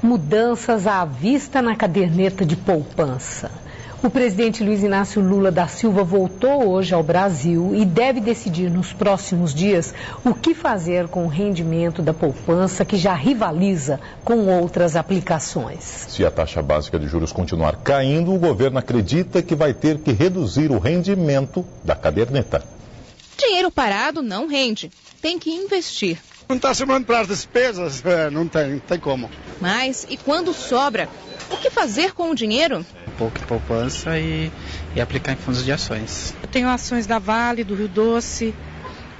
Mudanças à vista na caderneta de poupança. O presidente Luiz Inácio Lula da Silva voltou hoje ao Brasil e deve decidir nos próximos dias o que fazer com o rendimento da poupança, que já rivaliza com outras aplicações. Se a taxa básica de juros continuar caindo, o governo acredita que vai ter que reduzir o rendimento da caderneta. Dinheiro parado não rende, tem que investir. Não está somando para as despesas, não tem como. Mas e quando sobra? O que fazer com o dinheiro? Pouca poupança e aplicar em fundos de ações. Eu tenho ações da Vale, do Rio Doce,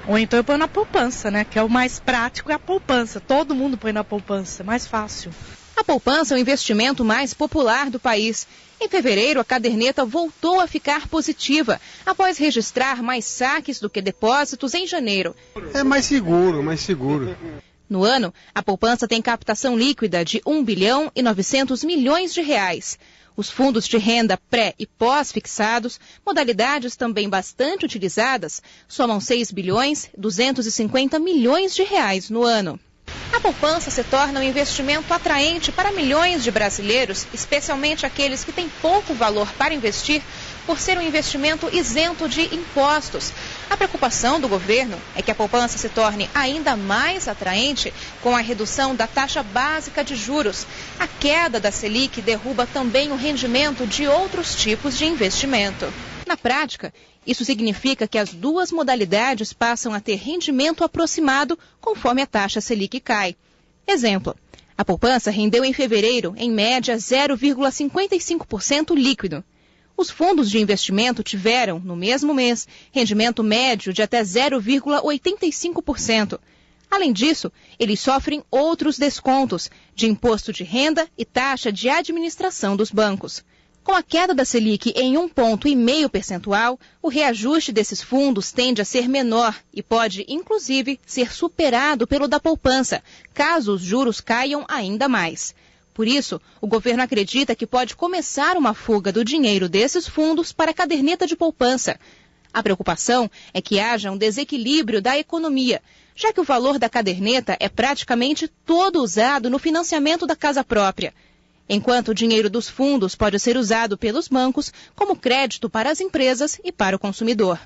ou então eu ponho na poupança, né? Que é o mais prático, é a poupança. Todo mundo põe na poupança, é mais fácil. A poupança é o investimento mais popular do país. Em fevereiro, a caderneta voltou a ficar positiva, após registrar mais saques do que depósitos em janeiro. É mais seguro, No ano, a poupança tem captação líquida de 1 bilhão e 900 milhões de reais. Os fundos de renda pré e pós-fixados, modalidades também bastante utilizadas, somam 6 bilhões e 250 milhões de reais no ano. A poupança se torna um investimento atraente para milhões de brasileiros, especialmente aqueles que têm pouco valor para investir, por ser um investimento isento de impostos. A preocupação do governo é que a poupança se torne ainda mais atraente com a redução da taxa básica de juros. A queda da Selic derruba também o rendimento de outros tipos de investimento. Na prática, isso significa que as duas modalidades passam a ter rendimento aproximado conforme a taxa Selic cai. Exemplo, a poupança rendeu em fevereiro, em média, 0,55% líquido. Os fundos de investimento tiveram, no mesmo mês, rendimento médio de até 0,85%. Além disso, eles sofrem outros descontos de imposto de renda e taxa de administração dos bancos. Com a queda da Selic em 1,5 ponto percentual, o reajuste desses fundos tende a ser menor e pode, inclusive, ser superado pelo da poupança, caso os juros caiam ainda mais. Por isso, o governo acredita que pode começar uma fuga do dinheiro desses fundos para a caderneta de poupança. A preocupação é que haja um desequilíbrio da economia, já que o valor da caderneta é praticamente todo usado no financiamento da casa própria, enquanto o dinheiro dos fundos pode ser usado pelos bancos como crédito para as empresas e para o consumidor.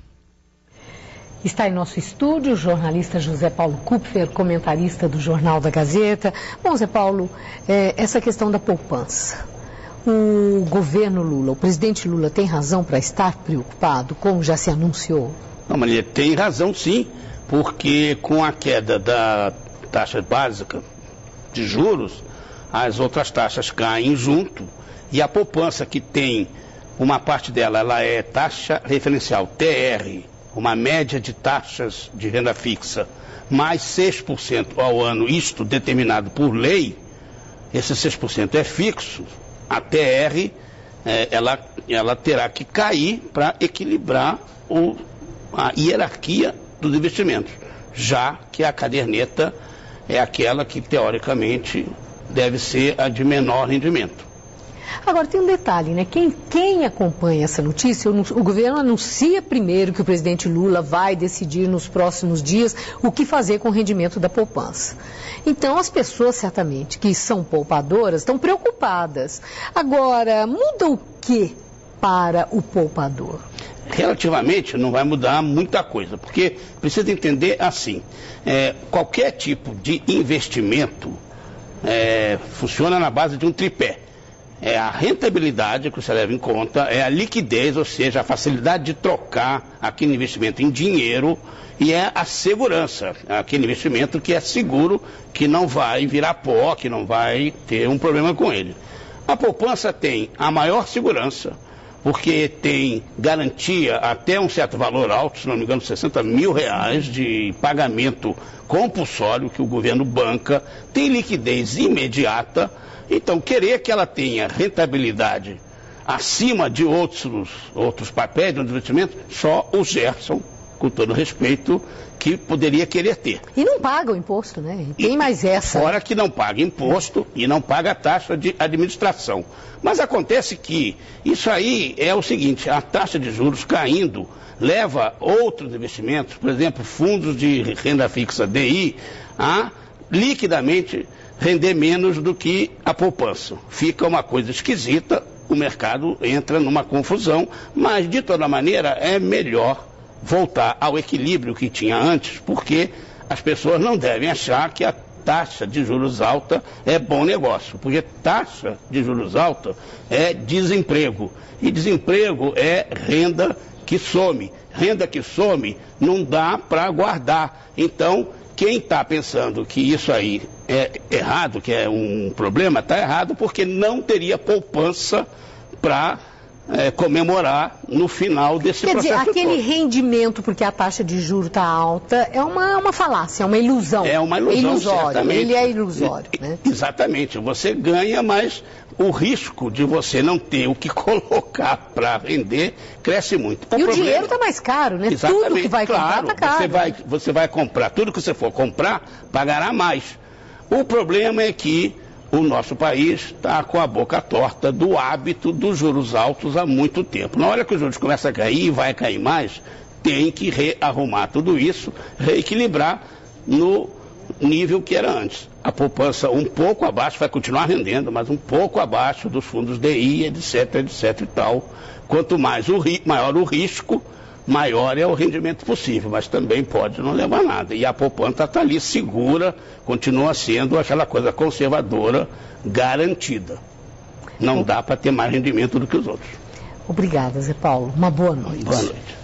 Está em nosso estúdio o jornalista José Paulo Kupfer, comentarista do Jornal da Gazeta. Bom, Zé Paulo, essa questão da poupança. O governo Lula, o presidente Lula, tem razão para estar preocupado, como já se anunciou? Não, Maria, tem razão sim, porque com a queda da taxa básica de juros, as outras taxas caem junto e a poupança, que tem uma parte dela, ela é taxa referencial, TR, uma média de taxas de renda fixa, mais 6% ao ano, isto determinado por lei, esse 6% é fixo, a TR, ela terá que cair para equilibrar a hierarquia dos investimentos, já que a caderneta é aquela que, teoricamente, deve ser a de menor rendimento. Agora, tem um detalhe, né? Quem acompanha essa notícia, o governo anuncia primeiro que o presidente Lula vai decidir nos próximos dias o que fazer com o rendimento da poupança. Então, as pessoas, certamente, que são poupadoras, estão preocupadas. Agora, muda o que para o poupador? Relativamente, não vai mudar muita coisa, porque precisa entender assim, qualquer tipo de investimento funciona na base de um tripé. É a rentabilidade que você leva em conta, é a liquidez, ou seja, a facilidade de trocar aquele investimento em dinheiro, e é a segurança, aquele investimento que é seguro, que não vai virar pó, que não vai ter um problema com ele. A poupança tem a maior segurança, porque tem garantia até um certo valor alto, se não me engano, 60 mil reais de pagamento compulsório que o governo banca, tem liquidez imediata. Então, querer que ela tenha rentabilidade acima de outros papéis de investimento, só o Gerson, com todo respeito, que poderia querer ter. E não paga o imposto, né? Tem mais essa. Fora que não paga imposto e não paga a taxa de administração. Mas acontece que isso aí é o seguinte, a taxa de juros caindo leva outros investimentos, por exemplo, fundos de renda fixa, DI, a liquidamente render menos do que a poupança. Fica uma coisa esquisita, o mercado entra numa confusão, mas de toda maneira é melhor voltar ao equilíbrio que tinha antes, porque as pessoas não devem achar que a taxa de juros alta é bom negócio, porque taxa de juros alta é desemprego, e desemprego é renda que some. Renda que some não dá para guardar. Então, quem está pensando que isso aí é errado, que é um problema, está errado, porque não teria poupança para comemorar no final desse processo. Quer dizer, aquele todo. rendimento, porque a taxa de juros está alta, é uma falácia, é uma ilusão. É uma ilusão, ilusório. Certamente. Ele é ilusório, né? Exatamente. Você ganha, mas o risco de você não ter o que colocar para render cresce muito. E o dinheiro está mais caro, né? Exatamente. Tudo que vai comprar está caro. Você vai comprar, tudo que você for comprar, pagará mais. O problema é que o nosso país está com a boca torta do hábito dos juros altos há muito tempo. Na hora que os juros começam a cair e vai cair mais, tem que rearrumar tudo isso, reequilibrar no nível que era antes. A poupança um pouco abaixo, vai continuar rendendo, mas um pouco abaixo dos fundos DI, etc, etc e tal. Quanto mais maior o risco, maior é o rendimento possível, mas também pode não levar nada. E a poupança está ali segura, continua sendo aquela coisa conservadora, garantida. Não dá para ter mais rendimento do que os outros. Obrigada, Zé Paulo. Uma boa noite. Boa noite.